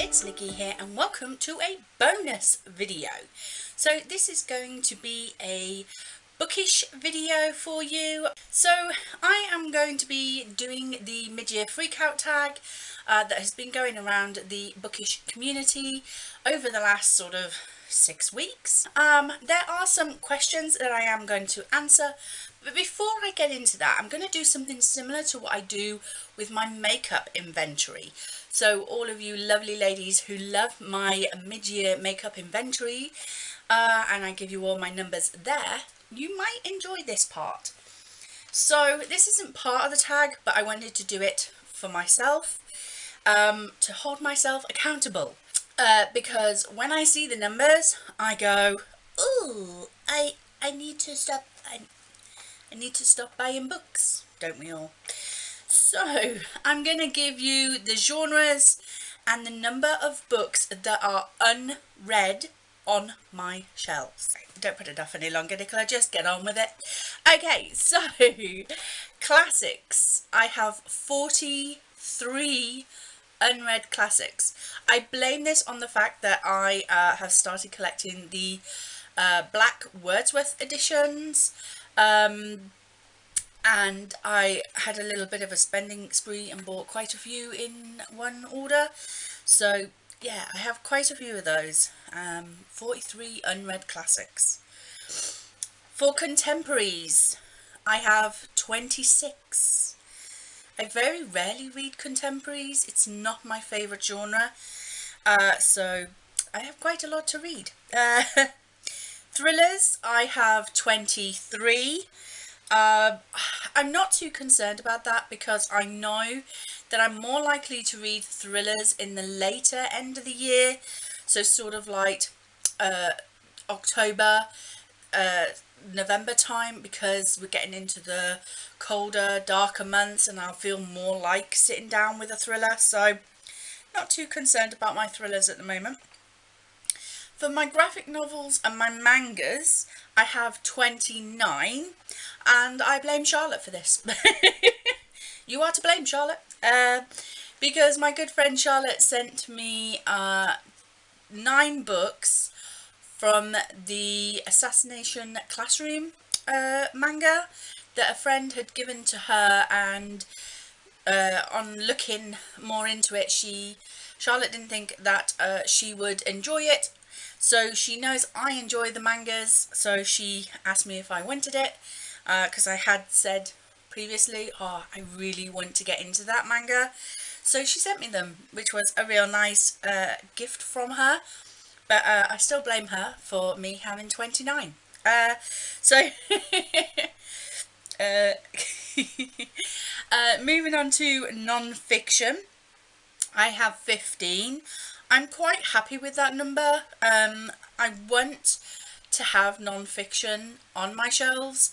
it's Nikki here and welcome to a bonus video. So this is going to be a bookish video for you. So I am going to be doing the mid-year freakout tag that has been going around the bookish community over the last sort of 6 weeks. There are some questions that I am going to answer, but before I get into that, I'm going to do something similar to what I do with my makeup inventory. So all of you lovely ladies who love my mid-year makeup inventory, and I give you all my numbers there, you might enjoy this part. So this isn't part of the tag, but I wanted to do it for myself, to hold myself accountable. Because when I see the numbers, I go, ooh, I need to stop. I need to stop buying books, don't we all? So I'm going to give you the genres and the number of books that are unread on my shelves. Don't put it off any longer, Nicola, just get on with it. Okay, so classics. I have 43 unread classics. I blame this on the fact that I have started collecting the black Wordsworth editions, and I had a little bit of a spending spree and bought quite a few in one order. So yeah, I have quite a few of those. 43 unread classics. For contemporaries, I have 26. I very rarely read contemporaries. It's not my favourite genre, so I have quite a lot to read. Thrillers, I have 23. I'm not too concerned about that because I know that I'm more likely to read thrillers in the later end of the year, so sort of like October, November time, because we're getting into the colder, darker months and I'll feel more like sitting down with a thriller, so not too concerned about my thrillers at the moment. For my graphic novels and my mangas, I have 29, and I blame Charlotte for this. You are to blame, Charlotte, because my good friend Charlotte sent me 9 books from the Assassination Classroom manga that a friend had given to her, and on looking more into it, Charlotte didn't think that she would enjoy it. So she knows I enjoy the mangas, so she asked me if I wanted it, because I had said previously, oh, I really want to get into that manga. So she sent me them, which was a real nice gift from her, but I still blame her for me having 29. Moving on to non-fiction, I have 15. I'm quite happy with that number. I want to have non-fiction on my shelves,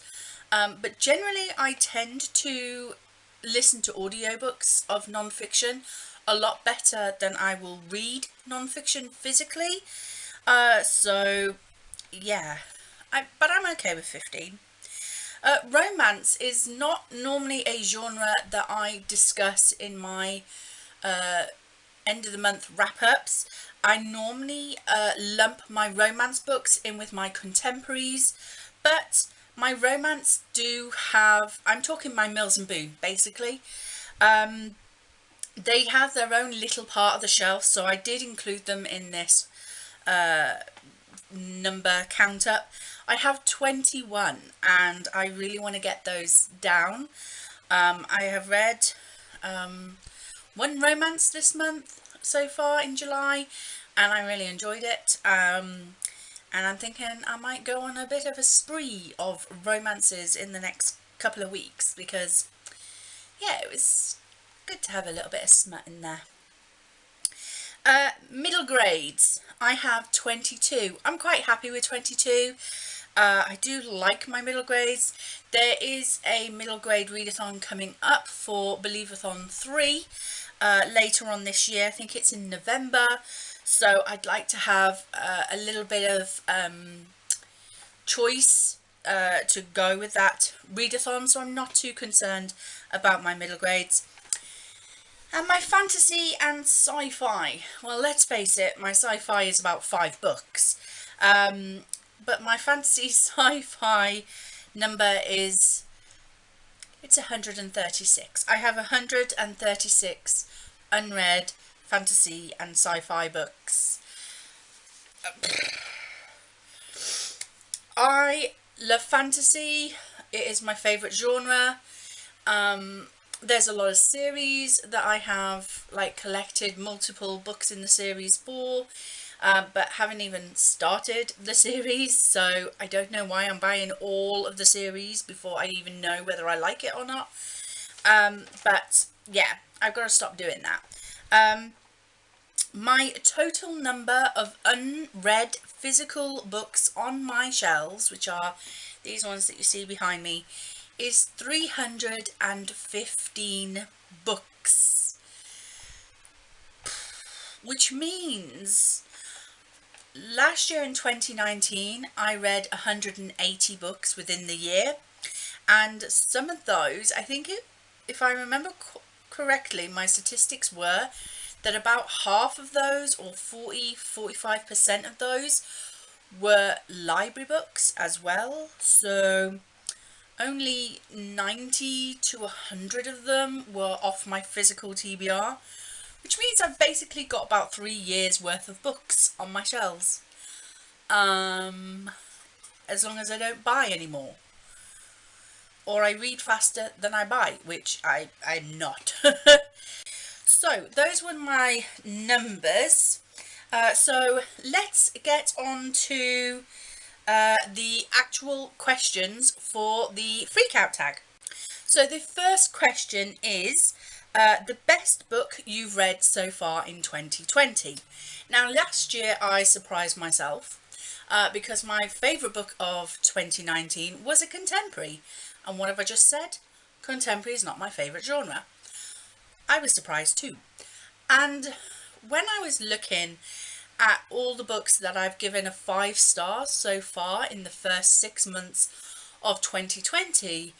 but generally I tend to listen to audiobooks of non-fiction a lot better than I will read non-fiction physically. So yeah, but I'm okay with 15. Romance is not normally a genre that I discuss in my end of the month wrap-ups. I normally lump my romance books in with my contemporaries, but my romance do have, I'm talking my Mills and Boon basically, they have their own little part of the shelf, so I did include them in this number count up. I have 21 and I really want to get those down. I have read one romance this month so far in July, and I really enjoyed it, and I'm thinking I might go on a bit of a spree of romances in the next couple of weeks, because yeah, it was good to have a little bit of smut in there. Middle grades, I have 22. I'm quite happy with 22. I do like my middle grades. There is a middle grade readathon coming up for Believeathon 3 later on this year. I think it's in November, so I'd like to have a little bit of choice to go with that readathon, so I'm not too concerned about my middle grades. And my fantasy and sci-fi. Well, let's face it, my sci-fi is about 5 books. But my fantasy sci-fi number is, it's 136. I have 136 unread fantasy and sci-fi books. I love fantasy. It is my favourite genre. There's a lot of series that I have like collected multiple books in the series for, but haven't even started the series, so I don't know why I'm buying all of the series before I even know whether I like it or not. But yeah, I've got to stop doing that. My total number of unread physical books on my shelves, which are these ones that you see behind me, is 315 books. Which means last year in 2019 I read 180 books within the year, and some of those, I think if I remember correctly, my statistics were that about half of those, or 45% of those, were library books as well. So only 90 to 100 of them were off my physical TBR, which means I've basically got about 3 years worth of books on my shelves. As long as I don't buy anymore. Or I read faster than I buy, which I'm not. So those were my numbers. So let's get on to the actual questions for the Freakout tag. So the first question is the best book you've read so far in 2020. Now last year I surprised myself because my favourite book of 2019 was a contemporary, and what have I just said? Contemporary is not my favourite genre. I was surprised too. And when I was looking at all the books that I've given a 5 stars so far in the first 6 months of 2020,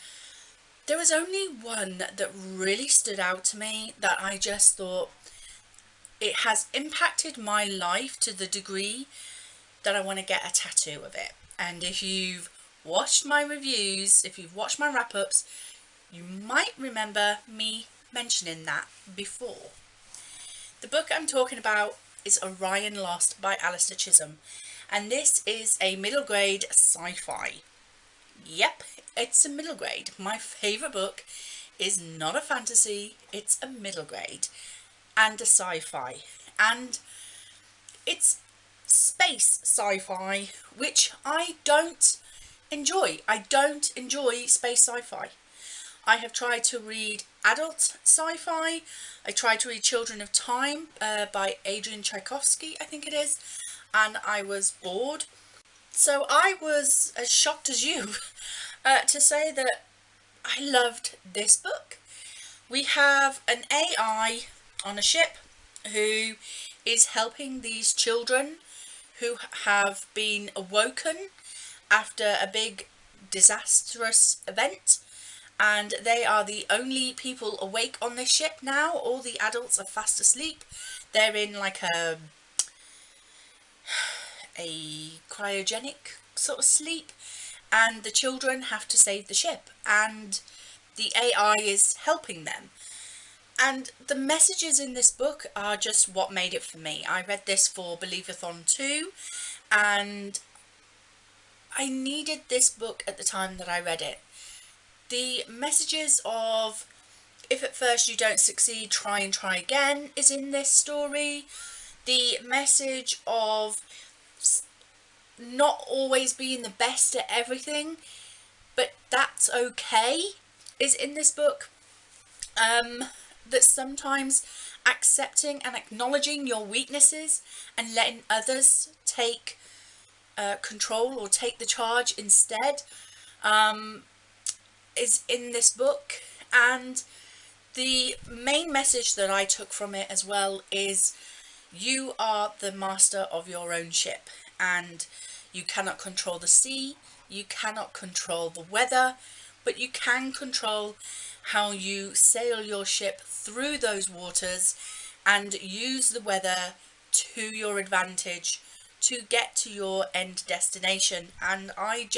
there was only one that really stood out to me that I just thought it has impacted my life to the degree that I want to get a tattoo of it. And if you've watched my reviews, if you've watched my wrap-ups, you might remember me mentioning that before. The book I'm talking about is Orion Lost by Alistair Chisholm, and this is a middle grade sci-fi. Yep, it's a middle grade. My favourite book is not a fantasy, it's a middle grade and a sci-fi, and it's space sci-fi, which I don't enjoy. I don't enjoy space sci-fi. I have tried to read adult sci-fi. I tried to read Children of Time by Adrian Tchaikovsky, I think it is, and I was bored. So I was as shocked as you to say that I loved this book. We have an AI on a ship who is helping these children who have been awoken after a big disastrous event, and they are the only people awake on this ship now. All the adults are fast asleep. They're in like a cryogenic sort of sleep, and the children have to save the ship, and the AI is helping them. And the messages in this book are just what made it for me. I read this for Believeathon 2, and I needed this book at the time that I read it. The messages of, if at first you don't succeed, try and try again, is in this story. The message of not always being the best at everything, but that's okay, is in this book. That sometimes accepting and acknowledging your weaknesses and letting others take control or take the charge instead is in this book. And the main message that I took from it as well is you are the master of your own ship, and you cannot control the sea, you cannot control the weather, but you can control how you sail your ship through those waters and use the weather to your advantage to get to your end destination. And I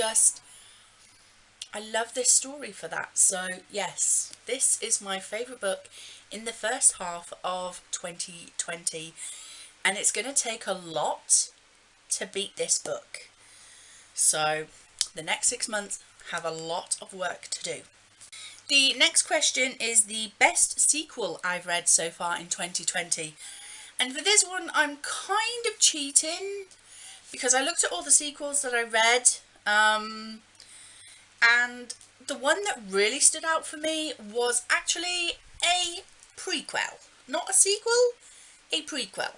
love this story for that. So yes, this is my favourite book in the first half of 2020, and it's going to take a lot to beat this book. So the next 6 months have a lot of work to do. The next question is the best sequel I've read so far in 2020. And for this one, I'm kind of cheating because I looked at all the sequels that I read, and the one that really stood out for me was actually a prequel. Not a sequel, a prequel.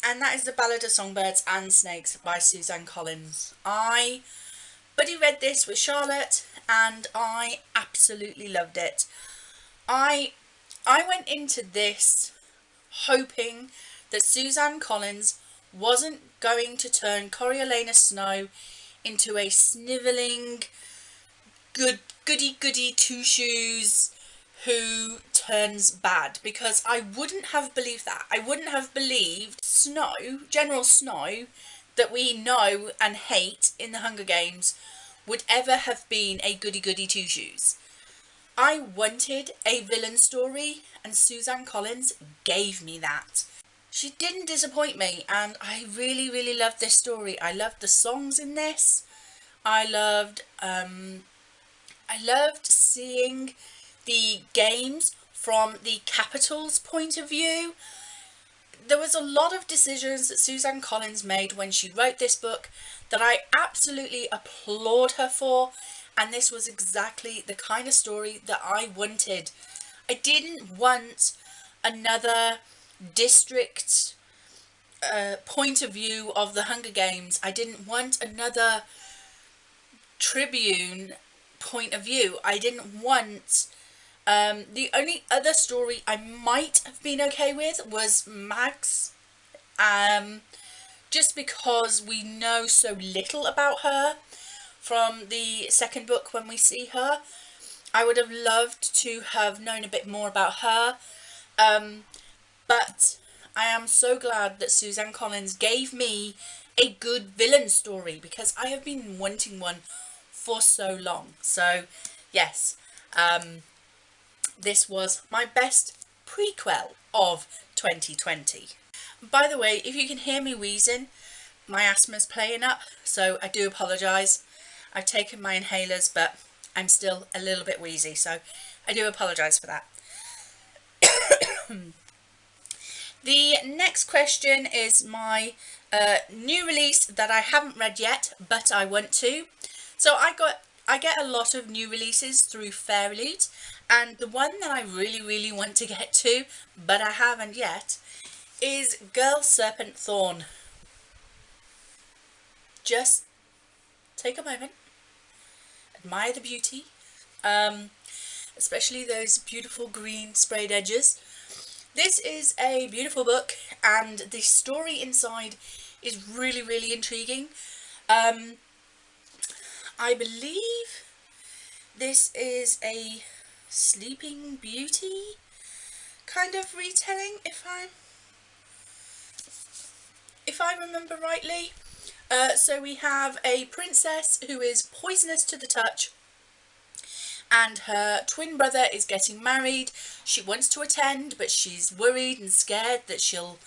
And that is The Ballad of Songbirds and Snakes by Suzanne Collins. I buddy read this with Charlotte and I absolutely loved it. I went into this hoping that Suzanne Collins wasn't going to turn Coriolanus Snow into a snivelling, goody two-shoes who turns bad, because I wouldn't have believed that. I wouldn't have believed Snow, General Snow, that we know and hate in the Hunger Games, would ever have been a goody two-shoes. I wanted a villain story, and Suzanne Collins gave me that. She didn't disappoint me, and I really loved this story. I loved the songs in this. I loved seeing the games from the Capitol's point of view. There was a lot of decisions that Suzanne Collins made when she wrote this book that I absolutely applaud her for, and this was exactly the kind of story that I wanted. I didn't want another district point of view of the Hunger Games. I didn't want another Tribune point of view. I didn't want the only other story I might have been okay with was Mags, just because we know so little about her from the second book when we see her. I would have loved to have known a bit more about her, but I am so glad that Suzanne Collins gave me a good villain story, because I have been wanting one for so long. So yes, this was my best prequel of 2020. By the way, if you can hear me wheezing, my asthma's playing up, so I do apologise. I've taken my inhalers, but I'm still a little bit wheezy, so I do apologise for that. The next question is my new release that I haven't read yet, but I want to. So I get a lot of new releases through Fairyloot, and the one that I really want to get to, but I haven't yet, is Girl Serpent Thorn. Just take a moment, admire the beauty, especially those beautiful green sprayed edges. This is a beautiful book, and the story inside is really intriguing. I believe this is a Sleeping Beauty kind of retelling, if I remember rightly. So we have a princess who is poisonous to the touch, and her twin brother is getting married. She wants to attend, but she's worried and scared that she'll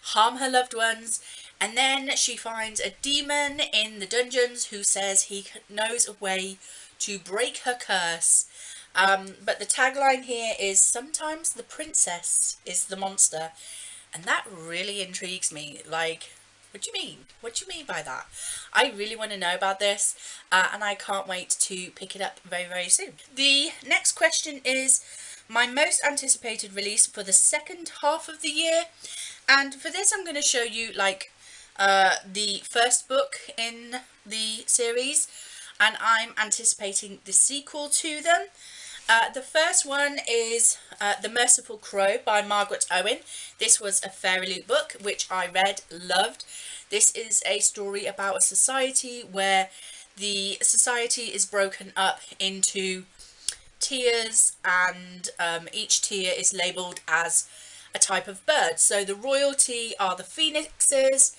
harm her loved ones. And then she finds a demon in the dungeons who says he knows a way to break her curse. But the tagline here is, sometimes the princess is the monster. And that really intrigues me. Like, what do you mean? What do you mean by that? I really want to know about this, and I can't wait to pick it up very soon. The next question is my most anticipated release for the second half of the year. And for this, I'm going to show you like the first book in the series, and I'm anticipating the sequel to them. The first one is The Merciful Crow by Margaret Owen. This was a Fairyloot book which I read, loved. This is a story about a society where the society is broken up into tiers, and each tier is labelled as a type of bird. So the royalty are the phoenixes,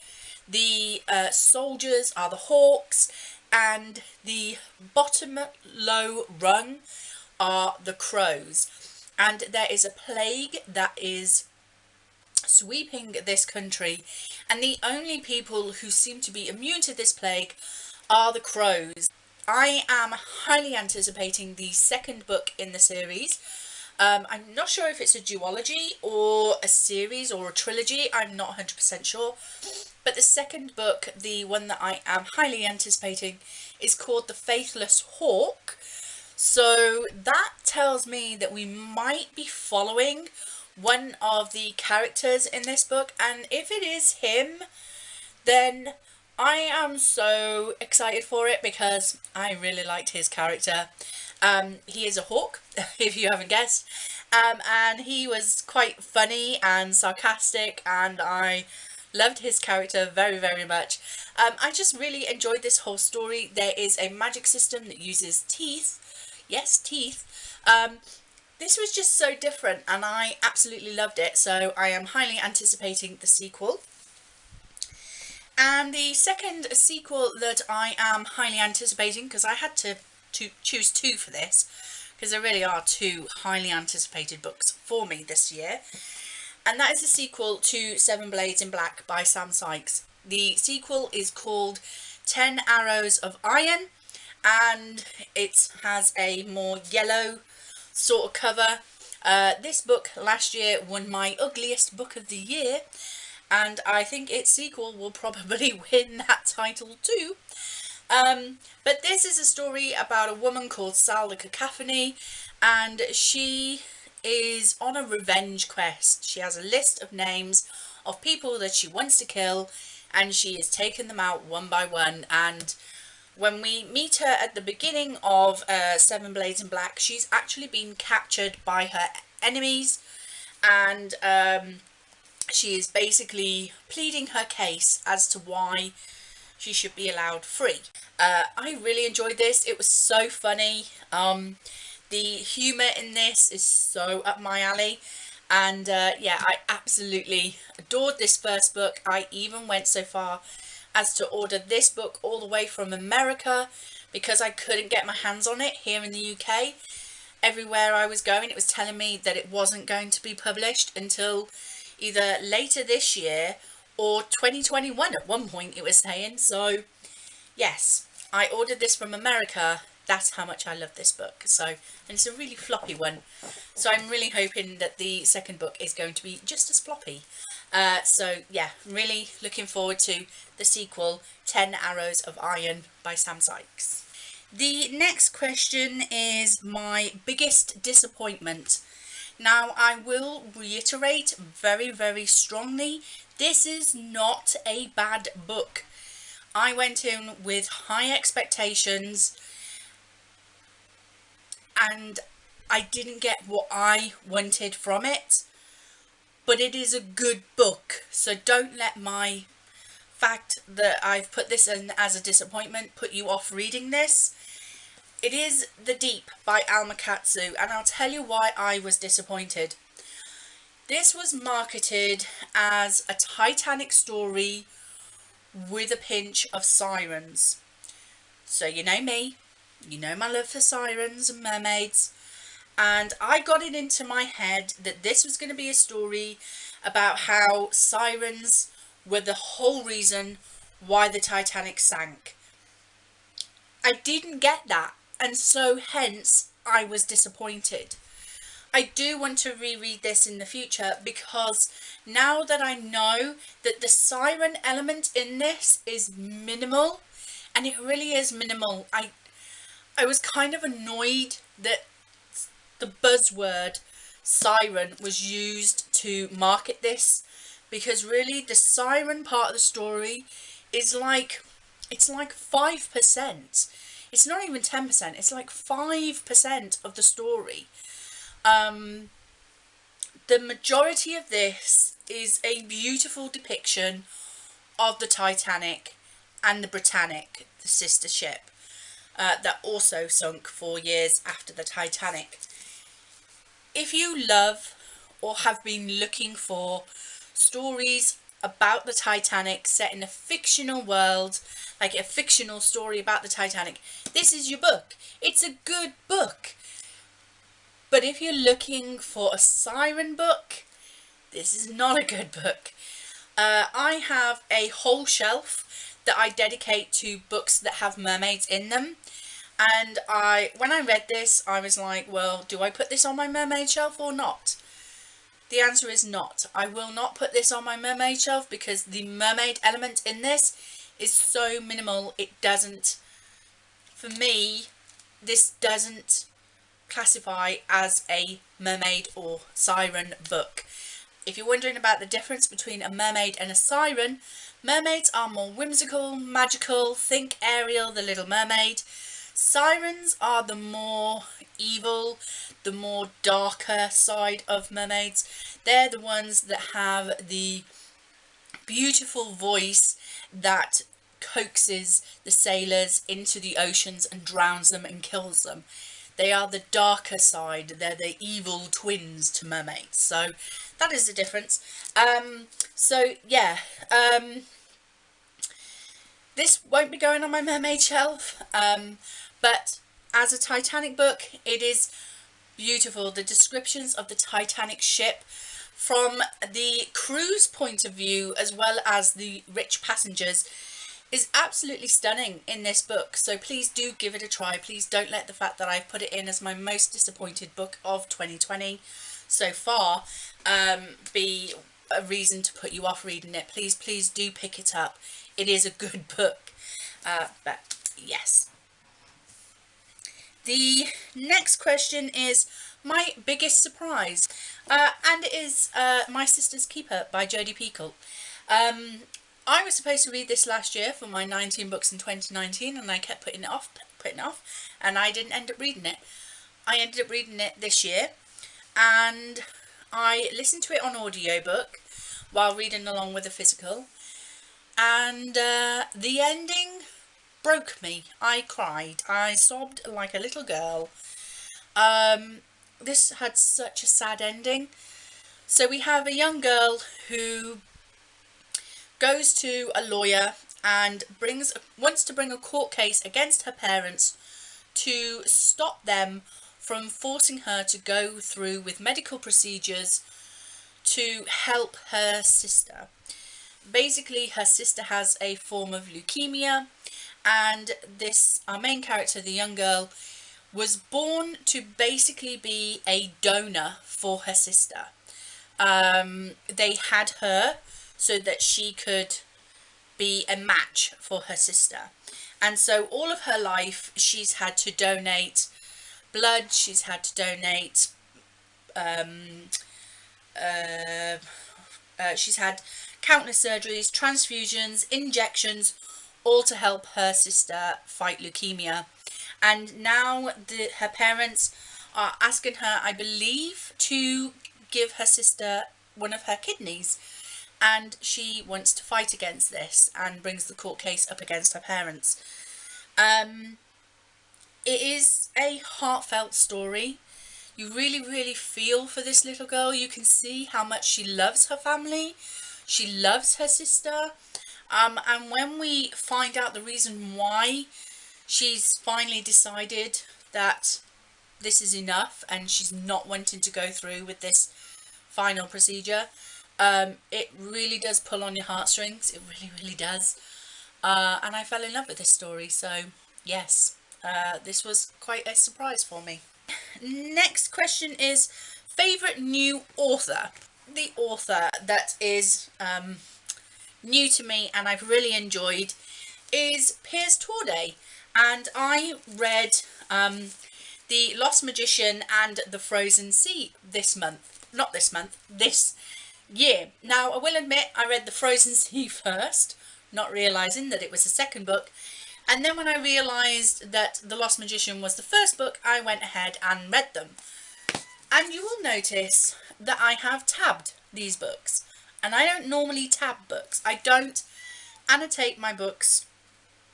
the soldiers are the hawks, and the bottom low rung are the crows. And there is a plague that is sweeping this country, and the only people who seem to be immune to this plague are the crows. I am highly anticipating the second book in the series. I'm not sure if it's a duology or a series or a trilogy, I'm not 100% sure, but the second book, the one that I am highly anticipating, is called The Faithless Hawk. So that tells me that we might be following one of the characters in this book, and if it is him, then I am so excited for it because I really liked his character. He is a hawk, if you haven't guessed, and he was quite funny and sarcastic, and I loved his character very, very much. I just really enjoyed this whole story. There is a magic system that uses teeth. Yes, teeth. This was just so different, and I absolutely loved it, so I am highly anticipating the sequel. And the second sequel that I am highly anticipating, because I had to choose two for this, because there really are two highly anticipated books for me this year, and that is the sequel to Seven Blades in Black by Sam Sykes. The sequel is called 10 Arrows of Iron, and it has a more yellow sort of cover. This book last year won my ugliest book of the year, and I think its sequel will probably win that title too. But this is a story about a woman called Sal the Cacophony, and she is on a revenge quest. She has a list of names of people that she wants to kill, and she is taking them out one by one. And when we meet her at the beginning of Seven Blades in Black, she's actually been captured by her enemies, and she is basically pleading her case as to why she should be allowed free. I really enjoyed this. It was so funny. The humour in this is so up my alley, and yeah, I absolutely adored this first book. I even went so far as to order this book all the way from America because I couldn't get my hands on it here in the UK. Everywhere I was going, it was telling me that it wasn't going to be published until either later this year or 2021 at one point, it was saying. So yes, I ordered this from America. That's how much I love this book. So, and it's a really floppy one, so I'm really hoping that the second book is going to be just as floppy. So yeah, really looking forward to the sequel, 10 Arrows of Iron by Sam Sykes. The next question is my biggest disappointment. Now, I will reiterate very, very strongly, this is not a bad book. I went in with high expectations, and I didn't get what I wanted from it, but it is a good book, so don't let my fact that I've put this in as a disappointment put you off reading this. It is The Deep by Alma Katsu, and I'll tell you why I was disappointed. This was marketed as a Titanic story with a pinch of sirens. So you know me, you know my love for sirens and mermaids, and I got it into my head that this was going to be a story about how sirens were the whole reason why the Titanic sank. I didn't get that, and so hence I was disappointed. I do want to reread this in the future because now that I know that the siren element in this is minimal, and it really is minimal, I was kind of annoyed that the buzzword siren was used to market this, because really the siren part of the story is like, it's like 5%. It's not even 10%, it's like 5% of the story. The majority of this is a beautiful depiction of the Titanic and the Britannic, the sister ship. that also sunk 4 years after the Titanic. If you love or have been looking for stories about the Titanic set in a fictional world, like a fictional story about the Titanic, this is your book. It's a good book. But if you're looking for a siren book, this is not a good book. I have a whole shelf that I dedicate to books that have mermaids in them. And when I read this, I was like, well, do I put this on my mermaid shelf or not? The answer is not. I will not put this on my mermaid shelf because the mermaid element in this is so minimal. It doesn't, for me, this doesn't classify as a mermaid or siren book. If you're wondering about the difference between a mermaid and a siren, mermaids are more whimsical, magical, think Ariel, the Little Mermaid. Sirens are the more evil, the more darker side of mermaids. They're the ones that have the beautiful voice that coaxes the sailors into the oceans and drowns them and kills them. They are the darker side. They're the evil twins to mermaids. So that is the difference. This won't be going on my mermaid shelf. But as a Titanic book, it is beautiful. The descriptions of the Titanic ship from the crew's point of view, as well as the rich passengers, is absolutely stunning in this book. So please do give it a try. Please don't let the fact that I've put it in as my most disappointed book of 2020 so far be a reason to put you off reading it. Please do pick it up. It is a good book. But yes. The next question is my biggest surprise, and it is My Sister's Keeper by Jodi Picoult. I was supposed to read this last year for my 19 books in 2019, and I kept putting it off, and I didn't end up reading it. I ended up reading it this year, and I listened to it on audiobook while reading along with the physical, and the ending broke me. I cried. I sobbed like a little girl. This had such a sad ending. So we have a young girl who goes to a lawyer and wants to bring a court case against her parents to stop them from forcing her to go through with medical procedures to help her sister. Basically, her sister has a form of leukemia, and our main character, the young girl, was born to basically be a donor for her sister. They had her so that she could be a match for her sister. And so all of her life she's had to donate blood, she's had to donate, she's had countless surgeries, transfusions, injections, all to help her sister fight leukemia. And now her parents are asking her, I believe, to give her sister one of her kidneys. And she wants to fight against this and brings the court case up against her parents. It is a heartfelt story. You really, really feel for this little girl. You can see how much she loves her family. She loves her sister. And when we find out the reason why she's finally decided that this is enough and she's not wanting to go through with this final procedure, it really does pull on your heartstrings. It really, really does. And I fell in love with this story. So yes, this was quite a surprise for me. Next question is favourite new author. The author that is new to me and I've really enjoyed is Piers Torday, and I read The Lost Magician and The Frozen Sea this year. Now I will admit I read The Frozen Sea first, not realising that it was the second book, and then when I realised that The Lost Magician was the first book, I went ahead and read them. And you will notice that I have tabbed these books, and I don't normally tab books. I don't annotate my books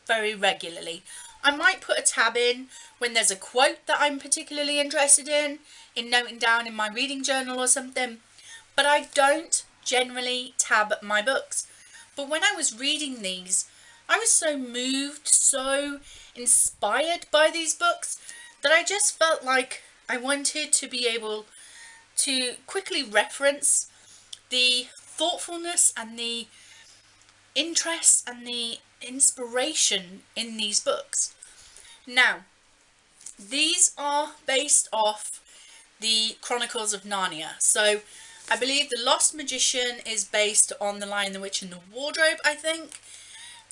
very regularly. I might put a tab in when there's a quote that I'm particularly interested in noting down in my reading journal or something, but I don't generally tab my books. But when I was reading these, I was so moved, so inspired by these books, that I just felt like I wanted to be able to quickly reference the thoughtfulness and the interest and the inspiration in these books. Now, these are based off the Chronicles of Narnia. So I believe The Lost Magician is based on The Lion, the Witch and the Wardrobe, I think.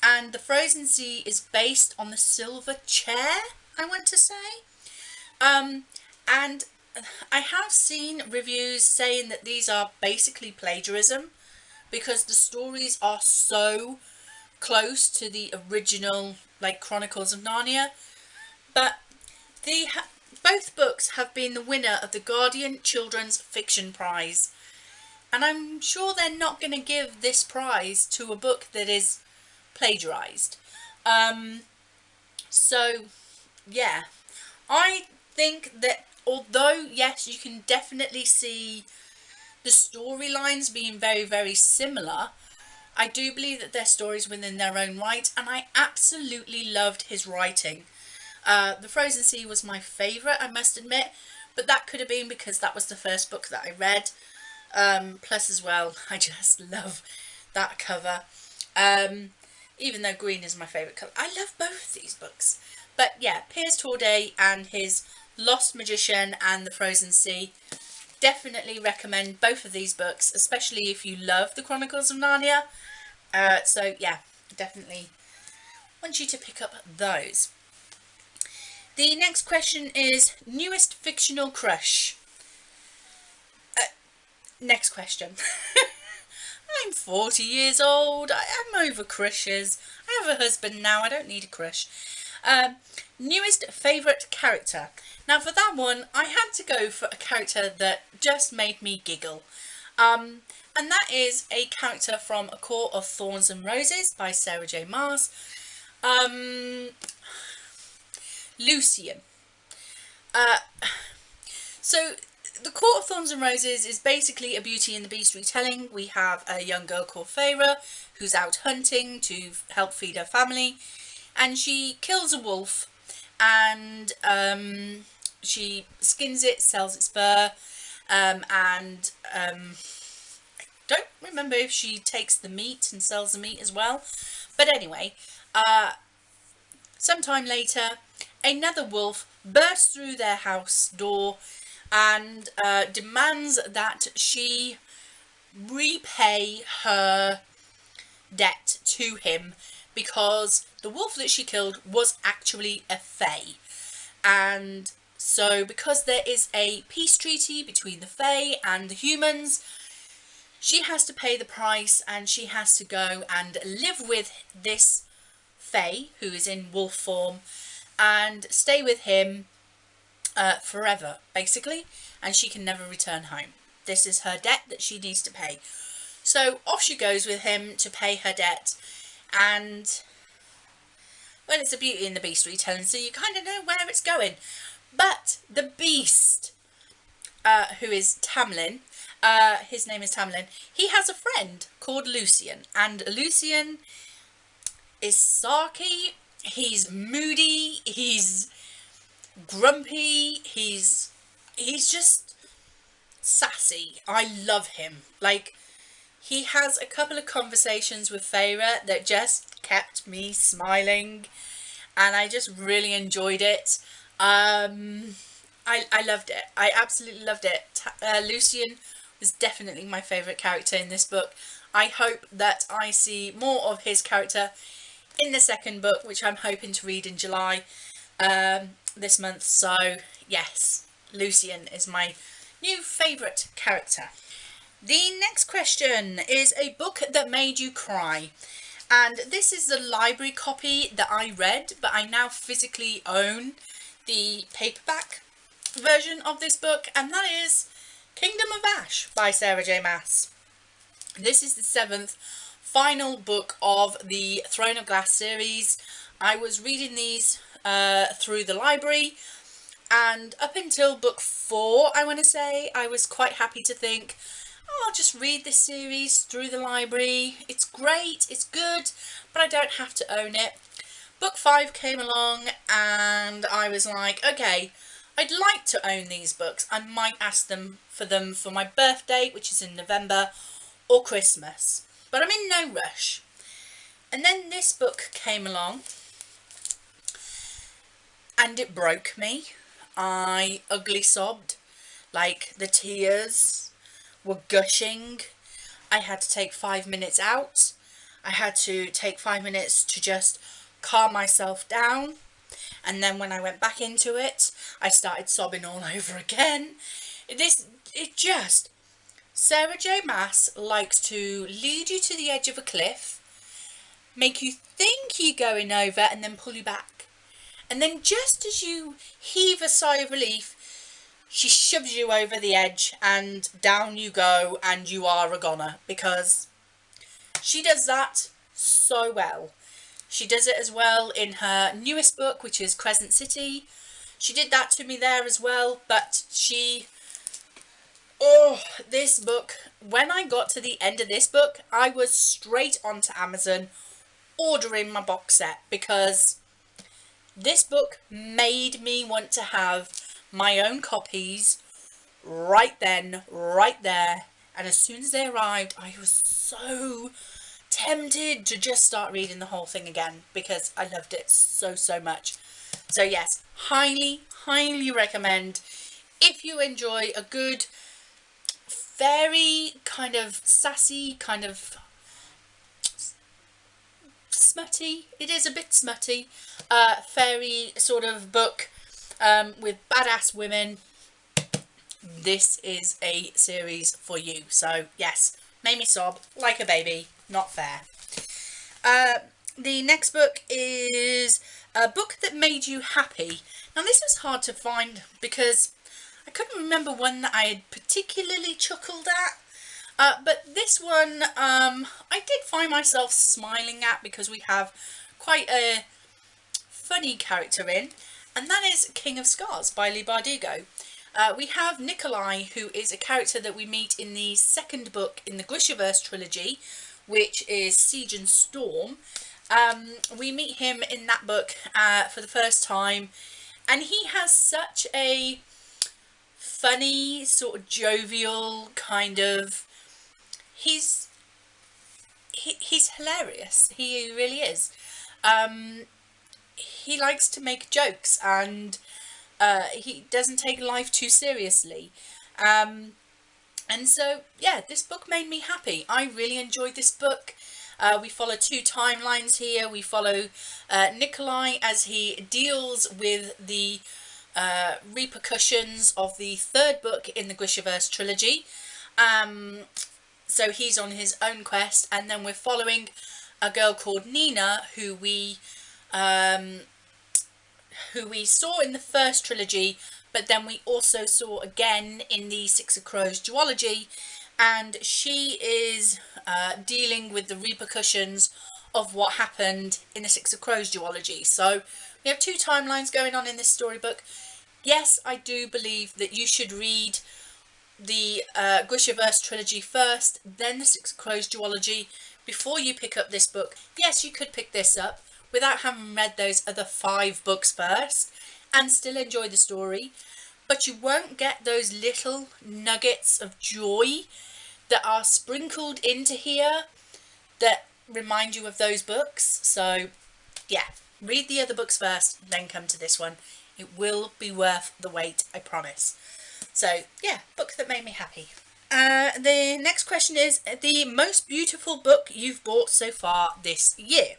And The Frozen Sea is based on The Silver Chair, I want to say. And I have seen reviews saying that these are basically plagiarism, because the stories are so close to the original, like, Chronicles of Narnia. But both books have been the winner of the Guardian Children's Fiction Prize, and I'm sure they're not going to give this prize to a book that is plagiarised. So yeah, I think that although yes, you can definitely see the storylines being very, very similar, I do believe that they're stories within their own right, and I absolutely loved his writing. The Frozen Sea was my favourite, I must admit, but that could have been because that was the first book that I read. Plus as well, I just love that cover. Even though green is my favourite colour. I love both these books. But yeah, Piers Torday and his Lost Magician and The Frozen Sea. Definitely recommend both of these books, especially if you love the Chronicles of Narnia. So yeah, definitely want you to pick up those. The next question is newest fictional crush. Next question. I'm 40 years old. I'm over crushes. I have a husband now. I don't need a crush. Newest favourite character. Now for that one, I had to go for a character that just made me giggle. And that is a character from A Court of Thorns and Roses by Sarah J Maas. Lucian. So The Court of Thorns and Roses is basically a Beauty and the Beast retelling. We have a young girl called Feyre who's out hunting to help feed her family, and she kills a wolf, and she skins it, sells its fur, and I don't remember if she takes the meat and sells the meat as well. But anyway, sometime later, another wolf bursts through their house door and demands that she repay her debt to him, because the wolf that she killed was actually a fae. And so because there is a peace treaty between the fae and the humans, she has to pay the price, and she has to go and live with this fae who is in wolf form and stay with him forever, basically, and she can never return home. This is her debt that she needs to pay. So off she goes with him to pay her debt, and well, it's a Beauty and the Beast retelling, so you kind of know where it's going. But the Beast, who is Tamlin, his name is Tamlin, he has a friend called Lucian, and Lucian is sarky, he's moody, he's grumpy, he's just sassy. I love him. Like, he has a couple of conversations with Feyre that just kept me smiling, and I just really enjoyed it. I loved it. I absolutely loved it. Lucian was definitely my favourite character in this book. I hope that I see more of his character in the second book, which I'm hoping to read in July this month. So yes, Lucian is my new favourite character. The next question is a book that made you cry, and this is the library copy that I read, but I now physically own the paperback version of this book, and that is Kingdom of Ash by Sarah J Maas. This is the 7th final book of the Throne of Glass series. I was reading these through the library, and up until book 4, I want to say, I was quite happy to think, oh, I'll just read this series through the library. It's great, it's good, but I don't have to own it. Book 5 came along and I was like, okay, I'd like to own these books. I might ask them for my birthday, which is in November, or Christmas. But I'm in no rush. And then this book came along and it broke me. I ugly sobbed, like the tears were gushing. I had to take 5 minutes out. I had to take 5 minutes to just calm myself down. And then when I went back into it, I started sobbing all over again. Sarah J. Maas likes to lead you to the edge of a cliff, make you think you're going over, and then pull you back. And then just as you heave a sigh of relief, she shoves you over the edge and down you go and you are a goner, because she does that so well. She does it as well in her newest book, which is Crescent City. She did that to me there as well, but this book, when I got to the end of this book, I was straight onto Amazon ordering my box set, because this book made me want to have my own copies right then, right there. And as soon as they arrived, I was so tempted to just start reading the whole thing again, because I loved it so much. So yes, highly recommend if you enjoy a good, very kind of sassy, kind of smutty, it is a bit smutty, fairy sort of book with badass women. This is a series for you. So yes, made me sob like a baby. Not fair. The next book is a book that made you happy. Now this was hard to find because I couldn't remember one that I had particularly chuckled at. But this one I did find myself smiling at, because we have quite a funny character in, and that is King of Scars by Leigh Bardugo. We have Nikolai, who is a character that we meet in the second book in the Grishaverse trilogy, which is Siege and Storm. We meet him in that book for the first time, and he has such a funny, sort of jovial kind of... He's hilarious. He really is. He likes to make jokes, and he doesn't take life too seriously. And so, yeah, this book made me happy. I really enjoyed this book. We follow 2 timelines here. We follow Nikolai as he deals with the repercussions of the 3rd book in the Grishaverse trilogy. So he's on his own quest, and then we're following a girl called Nina, who we saw in the first trilogy, but then we also saw again in the Six of Crows duology, and she is dealing with the repercussions of what happened in the Six of Crows duology. So we have 2 timelines going on in this storybook. Yes, I do believe that you should read the Grishaverse trilogy first, then the Six of Crows duology, before you pick up this book. Yes, you could pick this up without having read those other 5 books first and still enjoy the story, but you won't get those little nuggets of joy that are sprinkled into here that remind you of those books. So yeah, read the other books first, then come to this one. It will be worth the wait, I promise. So yeah, book that made me happy. The next question is the most beautiful book you've bought so far this year.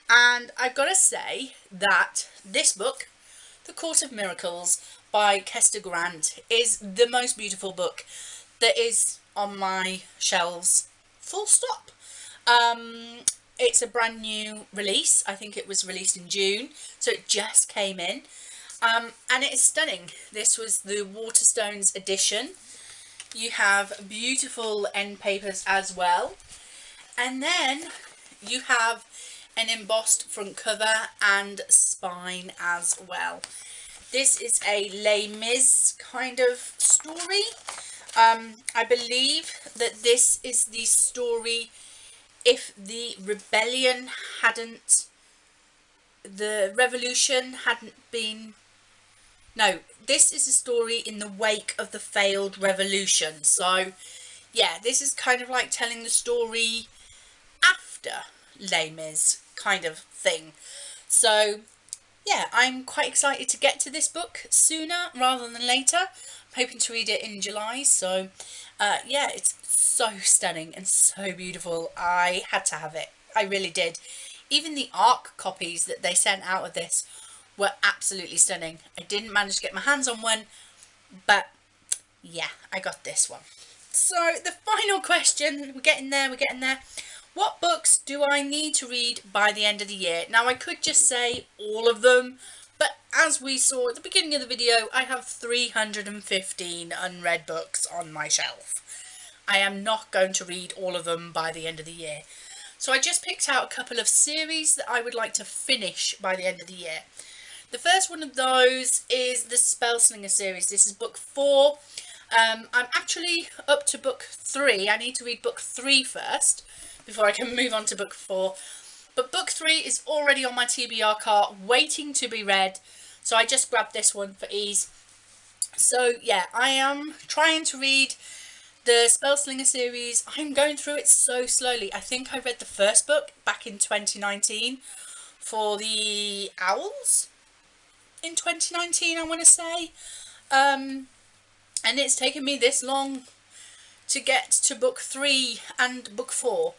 And I've got to say that this book, The Court of Miracles by Kester Grant, is the most beautiful book that is on my shelves, full stop. It's a brand new release. I think it was released in June, so it just came in. And it is stunning. This was the Waterstones edition. You have beautiful end papers as well. And then you have an embossed front cover and spine as well. This is a Les Mis kind of story. I believe that this is the story if the revolution hadn't been, no, this is a story in the wake of the failed revolution. So yeah, this is kind of like telling the story after Les Mis kind of thing. So yeah, I'm quite excited to get to this book sooner rather than later. I'm hoping to read it in July. So yeah, it's so stunning and so beautiful. I had to have it. I really did. Even the ARC copies that they sent out of this were absolutely stunning. I didn't manage to get my hands on one, but yeah, I got this one. So the final question, we're getting there. What books do I need to read by the end of the year? Now, I could just say all of them, but as we saw at the beginning of the video, I have 315 unread books on my shelf. I am not going to read all of them by the end of the year. So I just picked out a couple of series that I would like to finish by the end of the year. The first one of those is the Spellslinger series. This is book 4. I'm actually up to book 3. I need to read book 3 first before I can move on to book 4. But book 3 is already on my TBR cart, waiting to be read. So I just grabbed this one for ease. So yeah, I am trying to read the Spellslinger series. I'm going through it so slowly. I think I read the first book back in 2019 for the Owls in 2019, I want to say. And it's taken me this long to get to book 3 and book 4.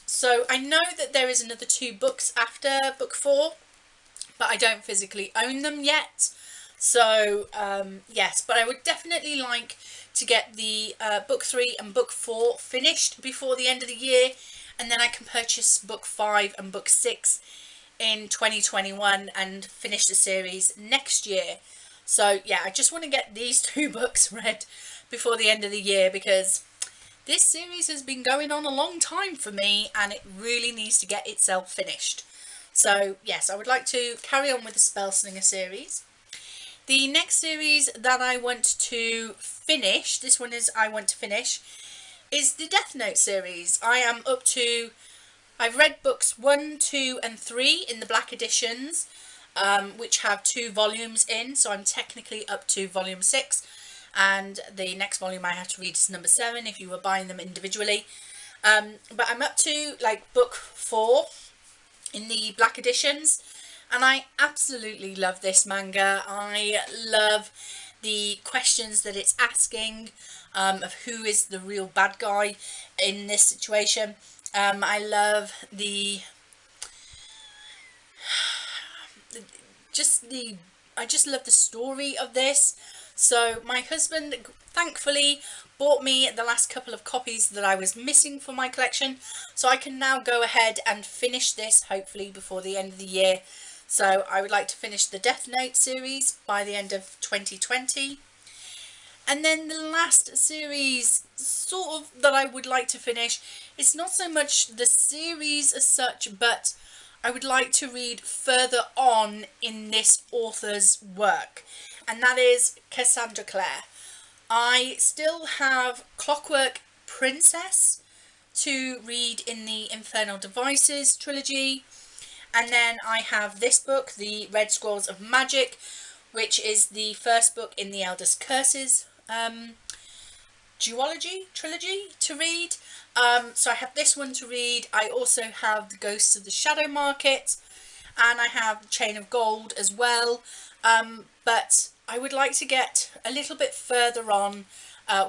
So I know that there is another 2 books after book 4, but I don't physically own them yet. So yes, but I would definitely like to get the book 3 and book 4 finished before the end of the year, and then I can purchase book 5 and book 6 in 2021 and finish the series next year. So yeah, I just want to get these 2 books read before the end of the year, because this series has been going on a long time for me and it really needs to get itself finished. So yes, I would like to carry on with the Spellslinger series. The next series that I want to finish, is the Death Note series. I've read books 1, 2 and 3 in the black editions, which have 2 volumes in, so I'm technically up to volume 6, and the next volume I have to read is number 7 if you were buying them individually. But I'm up to like book 4 in the black editions, and I absolutely love this manga. I love the questions that it's asking, of who is the real bad guy in this situation. I love I just love the story of this. So my husband thankfully bought me the last couple of copies that I was missing for my collection, so I can now go ahead and finish this hopefully before the end of the year. So I would like to finish the Death Note series by the end of 2020. And then the last series sort of that I would like to finish, it's not so much the series as such, but I would like to read further on in this author's work, and that is Cassandra Clare. I still have Clockwork Princess to read in the Infernal Devices trilogy, and then I have this book, The Red Scrolls of Magic, which is the first book in the Elder's Curses duology trilogy to read. So I have this one to read. I also have The Ghosts of the Shadow Market, and I have Chain of Gold as well. But I would like to get a little bit further on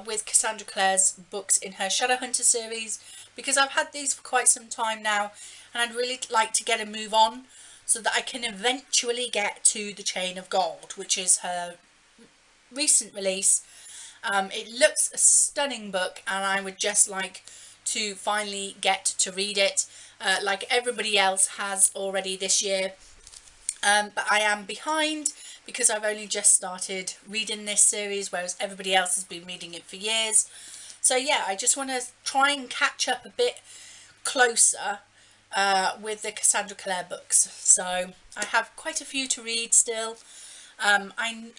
with Cassandra Clare's books in her Shadowhunter series, because I've had these for quite some time now, and I'd really like to get a move on so that I can eventually get to the Chain of Gold, which is her recent release. It looks a stunning book, and I would just like to finally get to read it, like everybody else has already this year. But I am behind because I've only just started reading this series, whereas everybody else has been reading it for years. So yeah, I just want to try and catch up a bit closer with the Cassandra Clare books. So I have quite a few to read still. I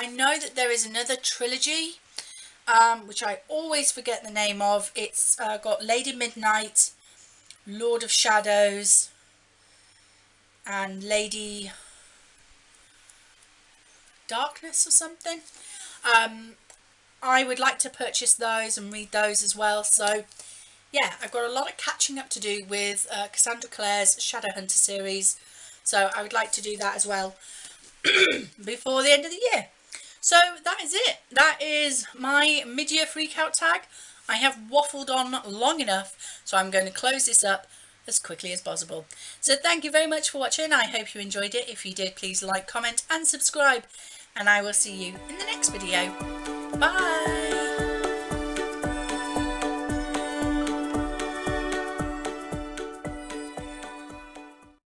know that there is another trilogy, which I always forget the name of. It's got Lady Midnight, Lord of Shadows, and Lady Darkness or something. I would like to purchase those and read those as well. So yeah, I've got a lot of catching up to do with Cassandra Clare's Shadowhunter series. So I would like to do that as well before the end of the year. So that is it. That is my mid-year freakout tag. I have waffled on long enough, so I'm going to close this up as quickly as possible. So thank you very much for watching. I hope you enjoyed it. If you did, please like, comment and subscribe. And I will see you in the next video. Bye!